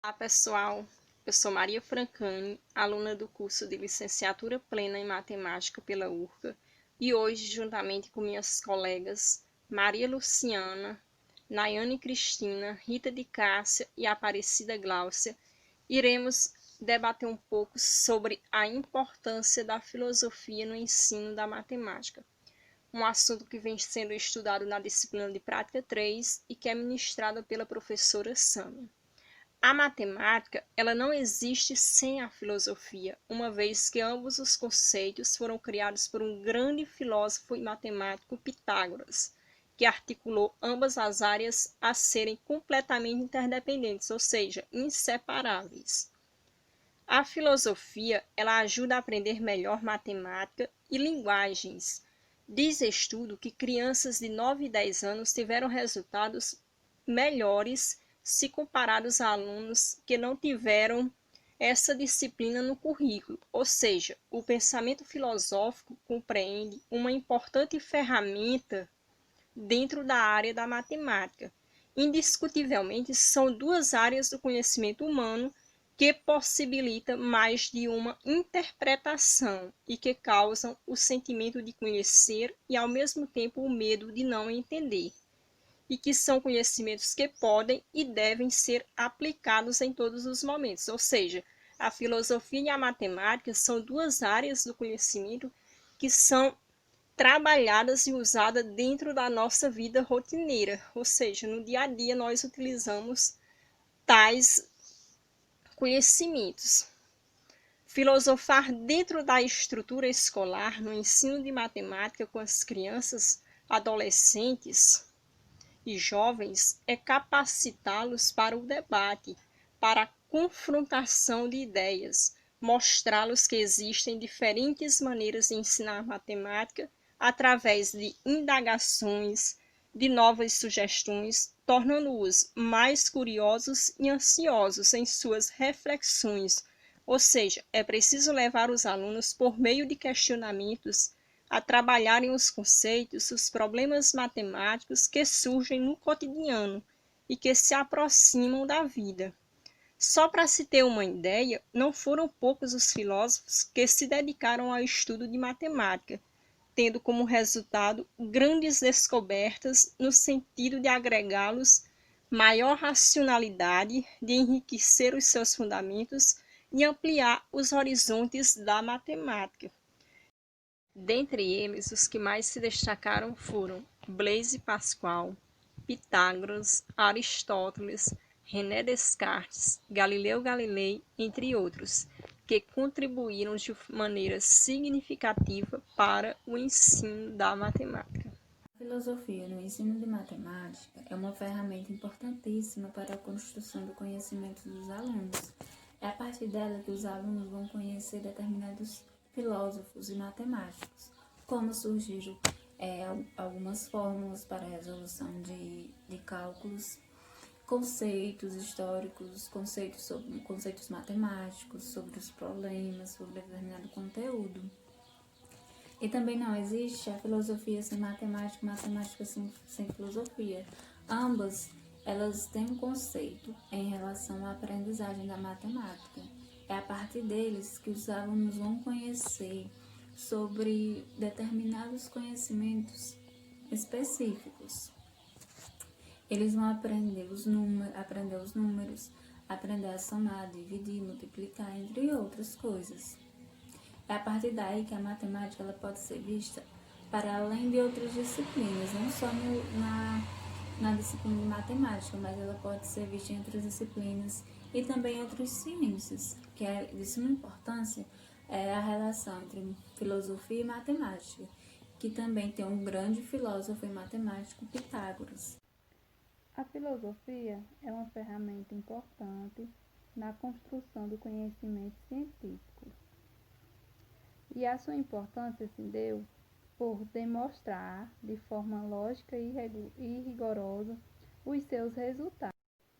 Olá pessoal, eu sou Maria Francani, aluna do curso de Licenciatura Plena em Matemática pela URCA e hoje, juntamente com minhas colegas Maria Luciana, Nayane Cristina, Rita de Cássia e Aparecida Gláucia, iremos debater um pouco sobre a importância da filosofia no ensino da matemática, um assunto que vem sendo estudado na disciplina de Prática 3 e que é ministrado pela professora Sâmia. A matemática, ela não existe sem a filosofia, uma vez que ambos os conceitos foram criados por um grande filósofo e matemático, Pitágoras, que articulou ambas as áreas a serem completamente interdependentes, ou seja, inseparáveis. A filosofia, ela ajuda a aprender melhor matemática e linguagens. Diz estudo que crianças de 9 e 10 anos tiveram resultados melhores se comparados a alunos que não tiveram essa disciplina no currículo, ou seja, o pensamento filosófico compreende uma importante ferramenta dentro da área da matemática. Indiscutivelmente, são duas áreas do conhecimento humano que possibilitam mais de uma interpretação e que causam o sentimento de conhecer e, ao mesmo tempo, o medo de não entender, e que são conhecimentos que podem e devem ser aplicados em todos os momentos. Ou seja, a filosofia e a matemática são duas áreas do conhecimento que são trabalhadas e usadas dentro da nossa vida rotineira, ou seja, no dia a dia nós utilizamos tais conhecimentos. Filosofar dentro da estrutura escolar, no ensino de matemática com as crianças, adolescentes e jovens, é capacitá-los para o debate, para a confrontação de ideias, mostrá-los que existem diferentes maneiras de ensinar matemática através de indagações, de novas sugestões, tornando-os mais curiosos e ansiosos em suas reflexões. Ou seja, é preciso levar os alunos, por meio de questionamentos, a trabalharem os conceitos, os problemas matemáticos que surgem no cotidiano e que se aproximam da vida. Só para se ter uma ideia, não foram poucos os filósofos que se dedicaram ao estudo de matemática, tendo como resultado grandes descobertas no sentido de agregá-los maior racionalidade, de enriquecer os seus fundamentos e ampliar os horizontes da matemática. Dentre eles, os que mais se destacaram foram Blaise Pascal, Pitágoras, Aristóteles, René Descartes, Galileu Galilei, entre outros, que contribuíram de maneira significativa para o ensino da matemática. A filosofia no ensino de matemática é uma ferramenta importantíssima para a construção do conhecimento dos alunos. É a partir dela que os alunos vão conhecer determinados filósofos e matemáticos, como surgiram algumas fórmulas para a resolução de cálculos, conceitos históricos, conceitos matemáticos, sobre os problemas, sobre determinado conteúdo. E também não existe a filosofia sem matemática, matemática sem filosofia. Ambas, elas têm um conceito em relação à aprendizagem da matemática. É a partir deles que os alunos vão conhecer sobre determinados conhecimentos específicos. Eles vão aprender os números, aprender a somar, dividir, multiplicar, entre outras coisas. É a partir daí que a matemática ela pode ser vista para além de outras disciplinas, não só na disciplina de matemática, mas ela pode ser vista em outras disciplinas e também em outras ciências, que é de suma importância a relação entre filosofia e matemática, que também tem um grande filósofo e matemático, Pitágoras. A filosofia é uma ferramenta importante na construção do conhecimento científico. E a sua importância se deu por demonstrar de forma lógica e rigorosa os seus resultados.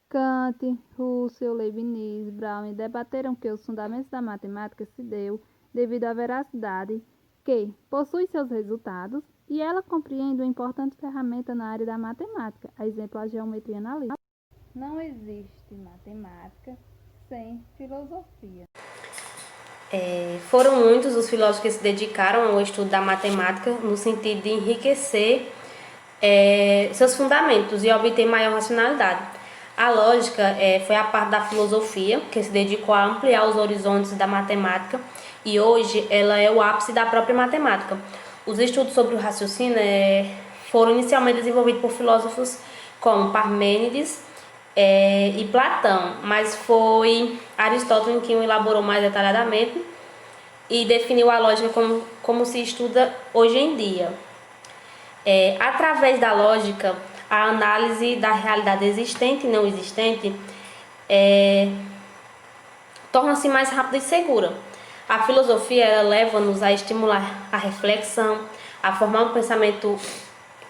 Kant, Russell, Leibniz, Brown debateram que os fundamentos da matemática se deu devido à veracidade que possui seus resultados e ela compreende uma importante ferramenta na área da matemática, a exemplo, a geometria analítica. Não existe matemática sem filosofia. Foram muitos os filósofos que se dedicaram ao estudo da matemática no sentido de enriquecer seus fundamentos e obter maior racionalidade. A lógica foi a parte da filosofia que se dedicou a ampliar os horizontes da matemática e hoje ela é o ápice da própria matemática. Os estudos sobre o raciocínio foram inicialmente desenvolvidos por filósofos como Parmênides e Platão, mas foi Aristóteles quem o elaborou mais detalhadamente e definiu a lógica como se estuda hoje em dia. Através da lógica, a análise da realidade existente e não existente torna-se mais rápida e segura. A filosofia leva-nos a estimular a reflexão, a formar um pensamento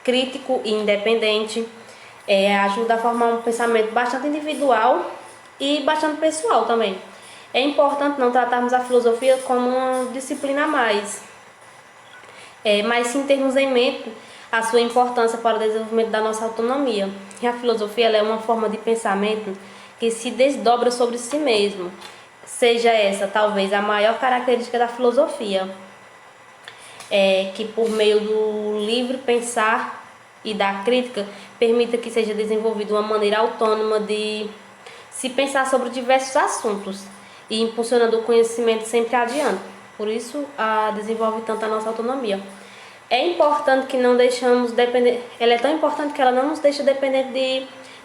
crítico e independente, ajuda a formar um pensamento bastante individual e bastante pessoal também. É importante não tratarmos a filosofia como uma disciplina a mais, mas sim termos em mente a sua importância para o desenvolvimento da nossa autonomia. E a filosofia ela é uma forma de pensamento que se desdobra sobre si mesmo. Seja essa talvez a maior característica da filosofia, que por meio do livre pensar e da crítica permita que seja desenvolvida uma maneira autônoma de se pensar sobre diversos assuntos e impulsionando o conhecimento sempre adiante. Por isso, desenvolve tanto a nossa autonomia. É importante que não deixamos depender. Ela é tão importante que ela não nos deixa dependente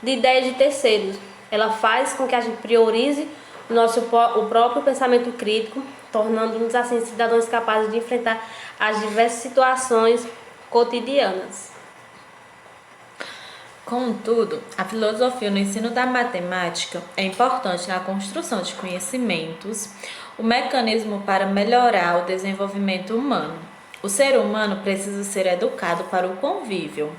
de ideias de terceiros. Ela faz com que a gente priorize o próprio pensamento crítico, tornando-nos assim cidadãos capazes de enfrentar as diversas situações cotidianas. Contudo, a filosofia no ensino da matemática é importante na construção de conhecimentos, o mecanismo para melhorar o desenvolvimento humano. O ser humano precisa ser educado para o convívio.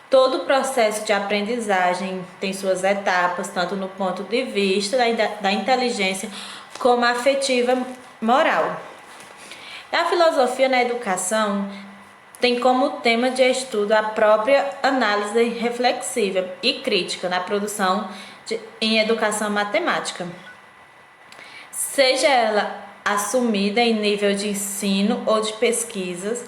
Todo o processo de aprendizagem tem suas etapas, tanto no ponto de vista da inteligência como afetiva moral. A filosofia na educação tem como tema de estudo a própria análise reflexiva e crítica na produção em educação matemática. Seja ela assumida em nível de ensino ou de pesquisas,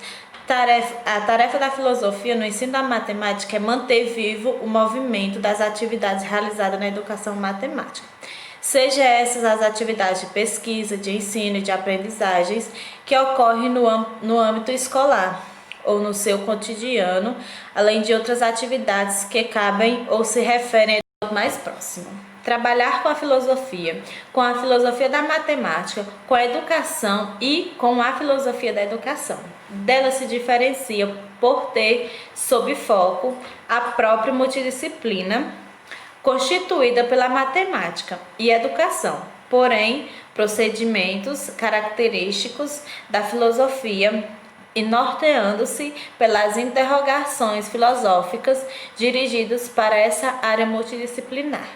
a tarefa da filosofia no ensino da matemática é manter vivo o movimento das atividades realizadas na educação matemática. Seja essas as atividades de pesquisa, de ensino e de aprendizagens que ocorrem no âmbito escolar ou no seu cotidiano, além de outras atividades que cabem ou se referem ao mais próximo. Trabalhar com a filosofia da matemática, com a educação e com a filosofia da educação. Dela se diferencia por ter sob foco a própria multidisciplina constituída pela matemática e educação, porém, procedimentos característicos da filosofia e norteando-se pelas interrogações filosóficas dirigidas para essa área multidisciplinar.